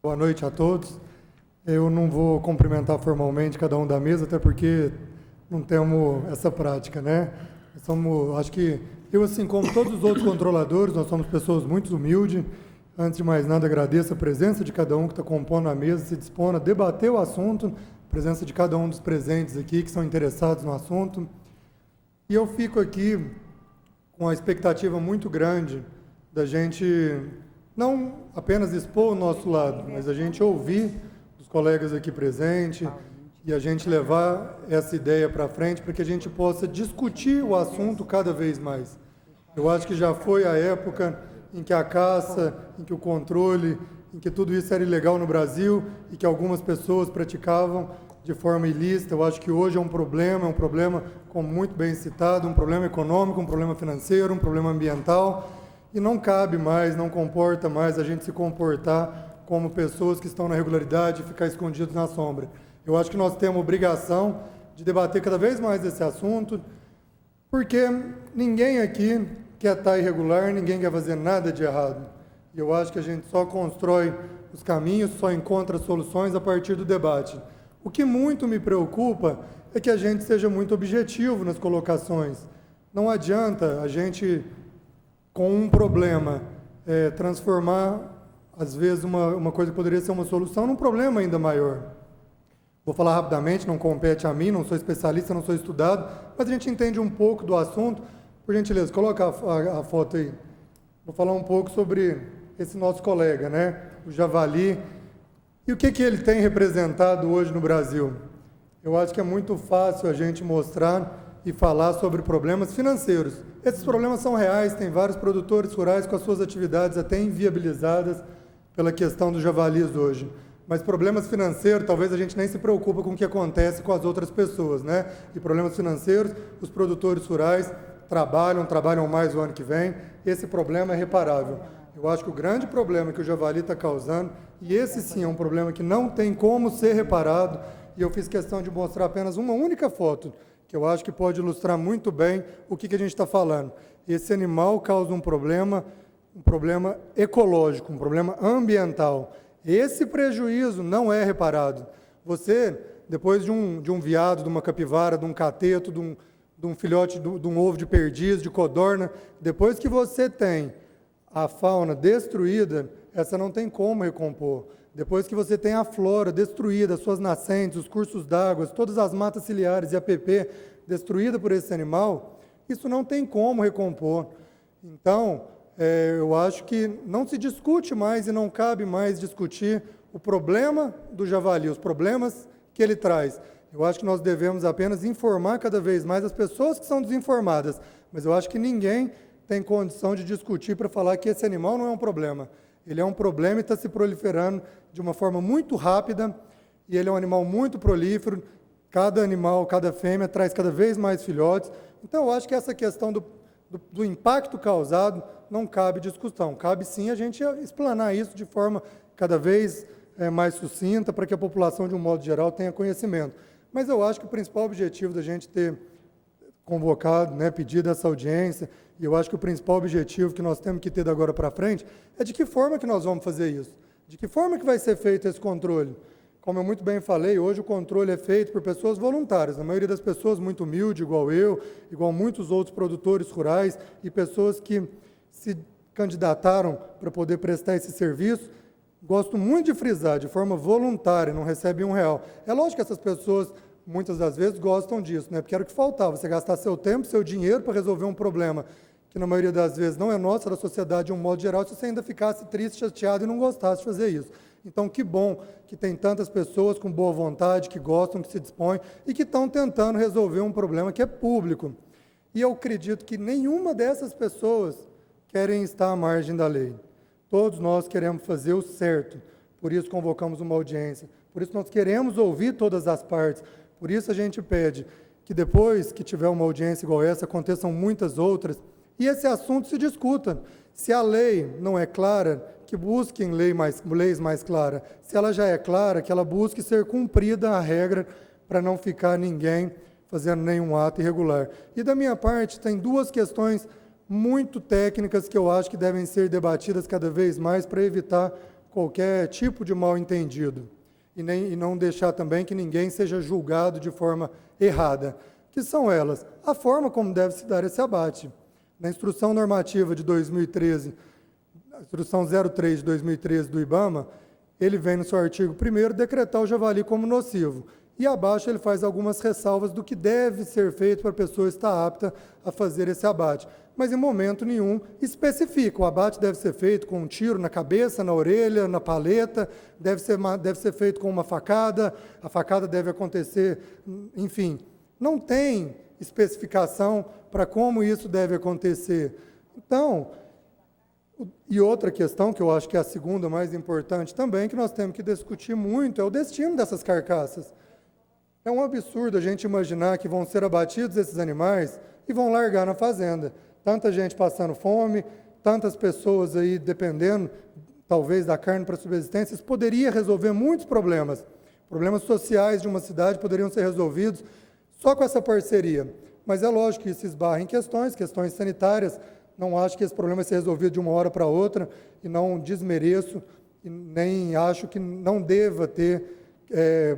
Boa noite a todos. Eu não vou cumprimentar formalmente cada um da mesa, até porque não temos essa prática, né? Acho que eu, assim como todos os outros controladores, nós somos pessoas muito humildes. Antes de mais nada, agradeço a presença de cada um que está compondo a mesa, se dispõe a debater o assunto, a presença de cada um dos presentes aqui que são interessados no assunto. E eu fico aqui com a expectativa muito grande da gente não apenas expor o nosso lado, mas a gente ouvir os colegas aqui presentes e a gente levar essa ideia para frente para que a gente possa discutir o assunto cada vez mais. Eu acho que já foi a época em que a caça, em que o controle, em que tudo isso era ilegal no Brasil e que algumas pessoas praticavam de forma ilícita. Eu acho que hoje é um problema, como muito bem citado, um problema econômico, um problema financeiro, um problema ambiental. E não cabe mais, não comporta mais a gente se comportar como pessoas que estão na regularidade e ficar escondidos na sombra. Eu acho que nós temos a obrigação de debater cada vez mais esse assunto, porque ninguém aqui quer estar irregular, ninguém quer fazer nada de errado. E eu acho que a gente só constrói os caminhos, só encontra soluções a partir do debate. O que muito me preocupa é que a gente seja muito objetivo nas colocações. Não adianta a gente, com um problema, transformar, às vezes, uma coisa que poderia ser uma solução num problema ainda maior. Vou falar rapidamente, não compete a mim, não sou especialista, não sou estudado, mas a gente entende um pouco do assunto. Por gentileza, coloca a foto aí. Vou falar um pouco sobre esse nosso colega, né? O javali. E o que ele tem representado hoje no Brasil? Eu acho que é muito fácil a gente mostrar e falar sobre problemas financeiros. Esses problemas são reais, tem vários produtores rurais com as suas atividades até inviabilizadas pela questão dos javalis hoje. Mas problemas financeiros, talvez a gente nem se preocupa com o que acontece com as outras pessoas, né? E problemas financeiros, os produtores rurais trabalham mais o ano que vem, esse problema é reparável. Eu acho que o grande problema que o javali está causando, e esse sim é um problema que não tem como ser reparado, e eu fiz questão de mostrar apenas uma única foto, que eu acho que pode ilustrar muito bem o que a gente está falando. Esse animal causa um problema ecológico, um problema ambiental. Esse prejuízo não é reparado. Você, depois de um veado, de uma capivara, de um cateto, de um filhote, de um ovo de perdiz, de codorna, depois que você tem a fauna destruída, essa não tem como recompor. Depois que você tem a flora destruída, as suas nascentes, os cursos d'água, todas as matas ciliares e a PP destruída por esse animal, isso não tem como recompor. Então, eu acho que não se discute mais e não cabe mais discutir o problema do javali, os problemas que ele traz. Eu acho que nós devemos apenas informar cada vez mais as pessoas que são desinformadas, mas eu acho que ninguém tem condição de discutir para falar que esse animal não é um problema. Ele é um problema e está se proliferando de uma forma muito rápida, e ele é um animal muito prolífero. Cada animal, cada fêmea, traz cada vez mais filhotes. Então, eu acho que essa questão do impacto causado não cabe discussão. Cabe sim a gente explanar isso de forma cada vez mais sucinta, para que a população, de um modo geral, tenha conhecimento. Mas eu acho que o principal objetivo da gente ter convocado, pedido essa audiência, e eu acho que o principal objetivo que nós temos que ter de agora para frente é de que forma que nós vamos fazer isso, de que forma que vai ser feito esse controle. Como eu muito bem falei, hoje o controle é feito por pessoas voluntárias, a maioria das pessoas muito humilde, igual eu, igual muitos outros produtores rurais e pessoas que se candidataram para poder prestar esse serviço. Gosto muito de frisar, de forma voluntária, não recebem R$1. É lógico que essas pessoas, muitas das vezes, gostam disso, porque era o que faltava, você gastar seu tempo, seu dinheiro para resolver um problema que, na maioria das vezes, não é nosso, é da sociedade de um modo geral, se você ainda ficasse triste, chateado e não gostasse de fazer isso. Então, que bom que tem tantas pessoas com boa vontade, que gostam, que se dispõem e que estão tentando resolver um problema que é público. E eu acredito que nenhuma dessas pessoas querem estar à margem da lei. Todos nós queremos fazer o certo, por isso convocamos uma audiência, por isso nós queremos ouvir todas as partes, por isso a gente pede que depois que tiver uma audiência igual essa, aconteçam muitas outras, e esse assunto se discuta. Se a lei não é clara, que busquem leis mais claras. Se ela já é clara, que ela busque ser cumprida a regra para não ficar ninguém fazendo nenhum ato irregular. E da minha parte, tem duas questões muito técnicas que eu acho que devem ser debatidas cada vez mais para evitar qualquer tipo de mal-entendido e não deixar também que ninguém seja julgado de forma errada. Que são elas? A forma como deve se dar esse abate. Na Instrução Normativa de 2013, a Instrução 03 de 2013 do IBAMA, ele vem no seu artigo 1º decretar o javali como nocivo. E abaixo ele faz algumas ressalvas do que deve ser feito para a pessoa estar apta a fazer esse abate. Mas em momento nenhum especifica. O abate deve ser feito com um tiro na cabeça, na orelha, na paleta, deve ser feito com uma facada, a facada deve acontecer, enfim. Não tem especificação para como isso deve acontecer. Então, e outra questão, que eu acho que é a segunda mais importante também, que nós temos que discutir muito, é o destino dessas carcaças. É um absurdo a gente imaginar que vão ser abatidos esses animais e vão largar na fazenda. Tanta gente passando fome, tantas pessoas aí dependendo, talvez, da carne para subsistência. Isso poderia resolver muitos problemas. Problemas sociais de uma cidade poderiam ser resolvidos só com essa parceria. Mas é lógico que isso esbarra em questões sanitárias. Não acho que esse problema vai ser resolvido de uma hora para outra e não desmereço e nem acho que não deva ter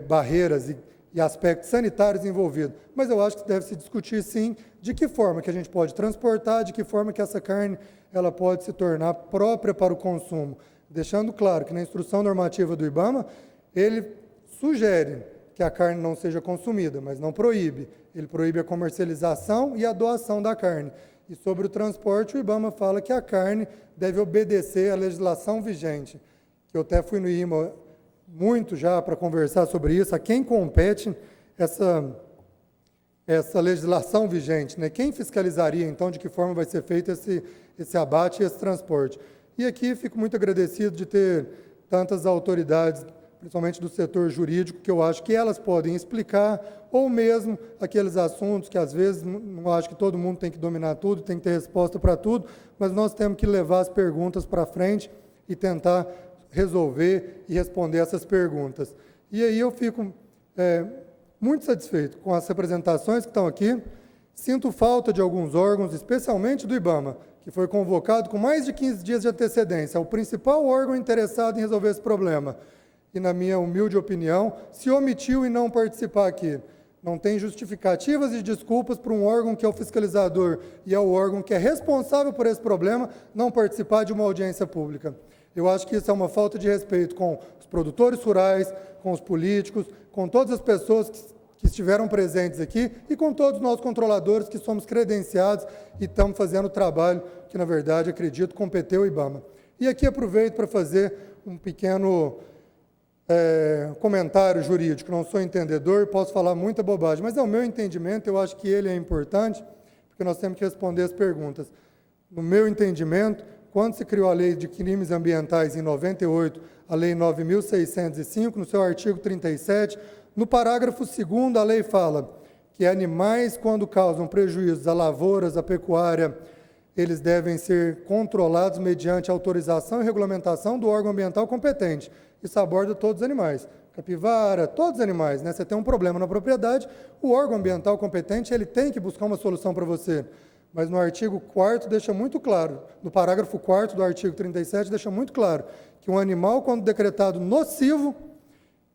barreiras e aspectos sanitários envolvidos. Mas eu acho que deve se discutir, sim, de que forma que a gente pode transportar, de que forma que essa carne ela pode se tornar própria para o consumo. Deixando claro que na Instrução Normativa do IBAMA, ele sugere que a carne não seja consumida, mas não proíbe. Ele proíbe a comercialização e a doação da carne. E sobre o transporte, o IBAMA fala que a carne deve obedecer à legislação vigente, que eu até fui no IMA muito já para conversar sobre isso, a quem compete essa legislação vigente, né? Quem fiscalizaria, então, de que forma vai ser feito esse abate e esse transporte. E aqui fico muito agradecido de ter tantas autoridades, principalmente do setor jurídico, que eu acho que elas podem explicar, ou mesmo aqueles assuntos que, às vezes, não acho que todo mundo tem que dominar tudo, tem que ter resposta para tudo, mas nós temos que levar as perguntas para frente e tentar resolver e responder essas perguntas. E aí eu fico muito satisfeito com as representações que estão aqui. Sinto falta de alguns órgãos, especialmente do IBAMA, que foi convocado com mais de 15 dias de antecedência, é o principal órgão interessado em resolver esse problema. E, na minha humilde opinião, se omitiu em não participar aqui. Não tem justificativas e desculpas para um órgão que é o fiscalizador e é o órgão que é responsável por esse problema não participar de uma audiência pública. Eu acho que isso é uma falta de respeito com os produtores rurais, com os políticos, com todas as pessoas que estiveram presentes aqui e com todos nós controladores que somos credenciados e estamos fazendo o trabalho que, na verdade, acredito, competeu o IBAMA. E aqui aproveito para fazer um pequeno comentário jurídico. Não sou entendedor, posso falar muita bobagem, mas é o meu entendimento, eu acho que ele é importante, porque nós temos que responder as perguntas. No meu entendimento, quando se criou a Lei de Crimes Ambientais em 98, a Lei 9.605, no seu artigo 37, no parágrafo 2º, a lei fala que animais, quando causam prejuízos a lavouras, a pecuária, eles devem ser controlados mediante autorização e regulamentação do órgão ambiental competente. Isso aborda todos os animais, capivara, todos os animais, né? Você tem um problema na propriedade, o órgão ambiental competente ele tem que buscar uma solução para você. Mas no artigo 4º deixa muito claro, no parágrafo 4º do artigo 37, deixa muito claro que um animal, quando decretado nocivo,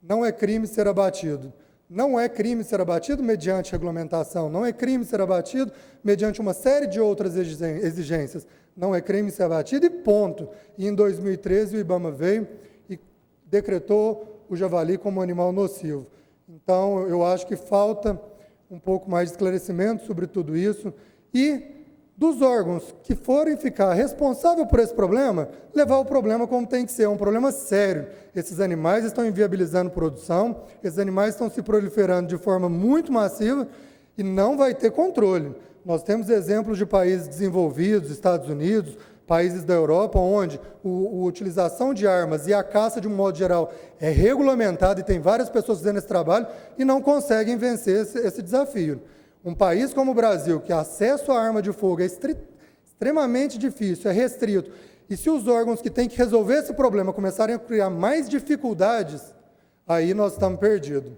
não é crime ser abatido. Não é crime ser abatido mediante regulamentação, não é crime ser abatido mediante uma série de outras exigências. Não é crime ser abatido e ponto. E em 2013 o IBAMA veio e decretou o javali como animal nocivo. Então, eu acho que falta um pouco mais de esclarecimento sobre tudo isso e dos órgãos que forem ficar responsáveis por esse problema, levar o problema como tem que ser, é um problema sério. Esses animais estão inviabilizando produção, esses animais estão se proliferando de forma muito massiva e não vai ter controle. Nós temos exemplos de países desenvolvidos, Estados Unidos, países da Europa, onde a utilização de armas e a caça, de um modo geral, é regulamentada e tem várias pessoas fazendo esse trabalho e não conseguem vencer esse desafio. Um país como o Brasil, que acesso à arma de fogo é extremamente difícil, é restrito, e se os órgãos que têm que resolver esse problema começarem a criar mais dificuldades, aí nós estamos perdidos.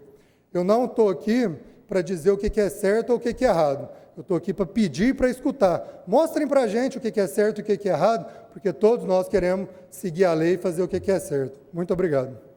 Eu não estou aqui para dizer o que é certo ou o que é errado. Eu estou aqui para pedir e para escutar. Mostrem para a gente o que é certo e o que é errado, porque todos nós queremos seguir a lei e fazer o que é certo. Muito obrigado.